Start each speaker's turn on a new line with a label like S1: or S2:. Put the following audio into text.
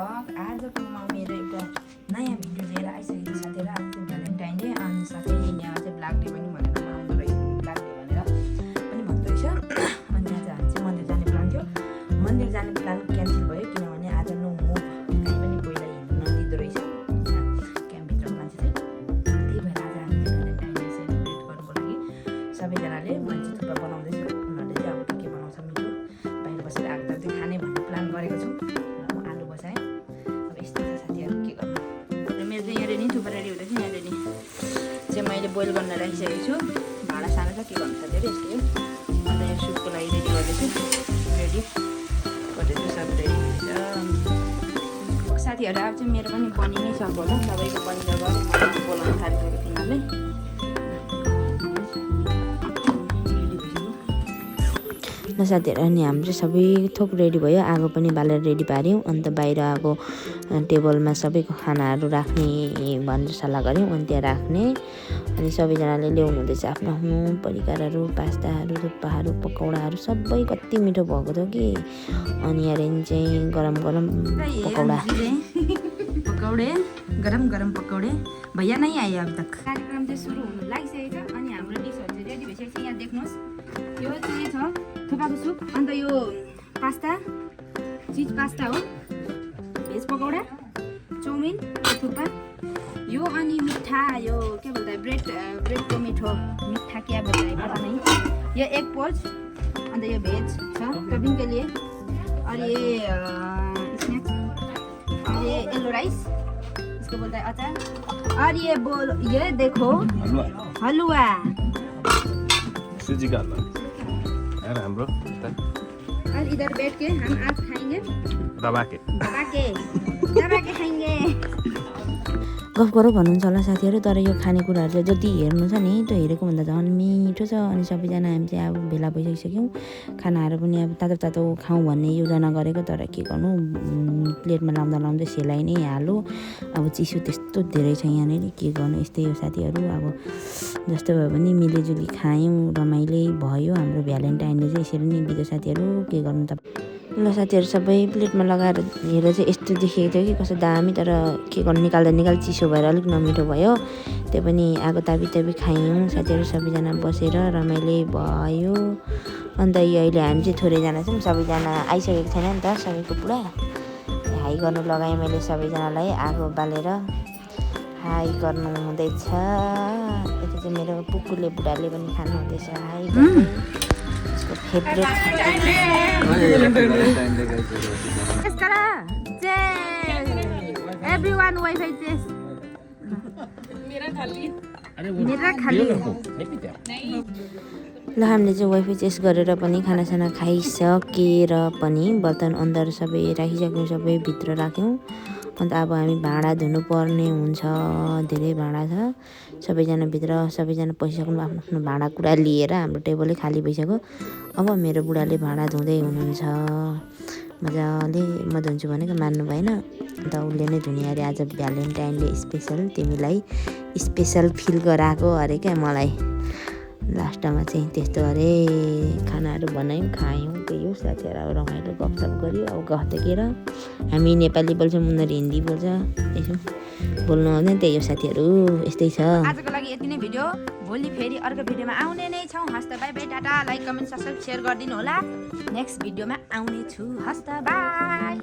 S1: Vlog आजको मेरो एउटा नयाँ भिडियो लिएर आइसकेको छ साथीहरू। आज चाहिँ भ्यालेन्टाइन डे अनि साथै यहाँ चाहिँ ब्ल्याक डे पनि भनेर मनाउँदो रहेछ, ब्ल्याक डे भनेर पनि भन्दो रहेछ। अनि आज हामी चाहिँ मन्दिर जाने प्लान थियो, मन्दिर जाने प्लान क्यान्सल भयो किनभने आज नो मुभ कहीँ पनि पहिला हिँड्नु नदिँदो रहेछ क्याम्पभित्रको मान्छे चाहिँ। त्यही भएर आज हामी भ्यालेन्टाइन डे सेलिब्रेट गर्नुको लागि सबैजनाले मान्छे थुप्रा बनाउँदैछ। उनीहरूले चाहिँ अब के बनाउँछ मिठो बाहिर बसेर आगो चाहिँ खाने भन्ने प्लान गरेको छौँ। आलु बसाएँ, अब यस्तो छ साथीहरू के गर्नु। मेरो चाहिँ यहाँ रेडी थुप्रो रेडी हुँदैछ। यहाँ रेडी चाहिँ मैले बोइल गर्न राखिसकेको छु, भाँडा सानो छ के गर्नु साथीहरू यस्तै हो। अन्त यो सुपको लागि रेडी गर्दैछु, रेडी गर्दैछु सब रेडी हुन्छ साथीहरू। अब चाहिँ मेरो पनि बनि नै सक्यो होला, सबैको बनिँदा गऱ्यो मलाई बोलाउनु थालिसक्यो तिनीहरूले। ल साथीहरू अनि हाम्रो सबै थोक रेडी भयो, आगो पनि बालेर रेडी पार्यौँ। अन्त बाहिर आगो टेबलमा सबैको खानाहरू राख्ने भनेर सल्लाह गऱ्यौँ। अनि त्यहाँ राख्ने अनि सबैजनाले ल्याउनु हुँदैछ आफ्नो आफ्नो परिकारहरू, पास्ताहरू, थुक्पाहरू, पकौडाहरू सबै कति मिठो भएको थियो कि। अनि यहाँ चाहिँ गरम गरम पकौडा पकौडे गरम गरम पकौडे भैया नै आयो। अब तक कार्यक्रम चाहिँ सुरु हुनु लागिसकेको छ अनि हाम्रो डिसहरू चाहिँ रेडी भइसकेको छ। यहाँ देख्नुहोस् यो चाहिँ छ थुक्पाको सुप, अन्त यो पास्ता चिज पास्ता हो, भेज पकौडा, चाउमिन, थुक्पा यो अनि मिठा यो के भन्छ ब्रेडको मिठो मिठा क्या भन्छ पता नहीं। ये एग पोच, अन्त यो भेज छ टपिङ के लिए, और ये स्नैक्स, और ये येलो राइस इसको बोलता है अचार, और ये देखो हलवा
S2: सूजी का हलवा यार हाम्रो।
S1: और इधर बैठ के हम आज खाएंगे
S2: दबा के
S1: खाएंगे। गफ गरौँ भन्नुहुन्छ होला साथीहरू, तर यो खानेकुराहरू चाहिँ जति हेर्नु छ नि त्यो हेरेको भन्दा झन् मिठो छ। अनि सबैजना हामी चाहिँ अब भेला भइसकिसक्यौँ, खानाहरू पनि अब तातो तातो खाउँ भन्ने योजना गरेको, तर के गर्नु प्लेटमा लाउँदै सेलाइ नै हालो। अब चिसो त्यस्तो धेरै छ यहाँनिर, के गर्नु यस्तै हो साथीहरू। अब जस्तो भयो भने मिलेजुली खायौँ, रमाइलो भयो। हाम्रो भ्यालेन्टाइन डे चाहिँ यसरी नै बित्यो साथीहरू, के गर्नु त। ल साथीहरू सबै प्लेटमा लगाएर हेरेर चाहिँ यस्तो देखेको थियो कि कस्तो दामी, तर के गर्नु निकाल्दा चिसो भएर अलिक नमिठो भयो। त्यो पनि आगो तापी खायौँ साथीहरू, सबैजना बसेर रमाइलो भयो। अन्त यो अहिले हामी चाहिँ थोरैजना छौँ, सबैजना आइसकेको छैन नि त सबैको पुरा। हाई गर्नु लगाएँ मैले सबैजनालाई, आगो बालेर हाई गर्नु हुँदैछ। यता चाहिँ मेरो पुक्कुले बुढाले पनि खानु हुँदैछ हाई गर्दै। उसको फेभरेट एभ्रीवन वाइफाई चेस मेरा खाली ल हामीले चाहिँ वाइफाई चेस गरेर पनि खानासाना खाइसकेर पनि बर्तन अन्दर सबै राखिसक्यौँ, सबै भित्र राख्यौँ। अन्त अब हामी भाँडा धुनु पर्ने हुन्छ, धेरै भाँडा छ। सबैजना भित्र सबैजना पसिसक्नु आफ्नो आफ्नो भाँडा कुरा लिएर हाम्रो टेबलै खाली भइसक्यो। अब मेरो बुढाले भाँडा धुँदै हुनुहुन्छ मजाले। म धुन्छु भनेको मान्नु भएन, अन्त उसले नै धुने अरे। आज भ्यालेन्टाइन डे स्पेसल तिमीलाई स्पेसल फिल गराएको अरे क्या मलाई। लास्टमा चाहिँ त्यस्तो अरे खानाहरू बनायौँ खायौँ, त्यही हो साथीहरू। अब रमाइलो गफसफ गऱ्यो। अब गफ त के र, हामी नेपाली बोल्छौँ उनीहरू हिन्दी बोल्छ, यसो बोल्नु आउँदैन, त्यही हो साथीहरू यस्तै छ। आजको लागि यति नै भिडियो, भोलि फेरि अर्को भिडियोमा आउने नै छौँ। हस्त by by Tata, like comment subscribe share गरिदिनु होला। नेक्स्ट भिडियोमा आउने छु, हस्त बाई।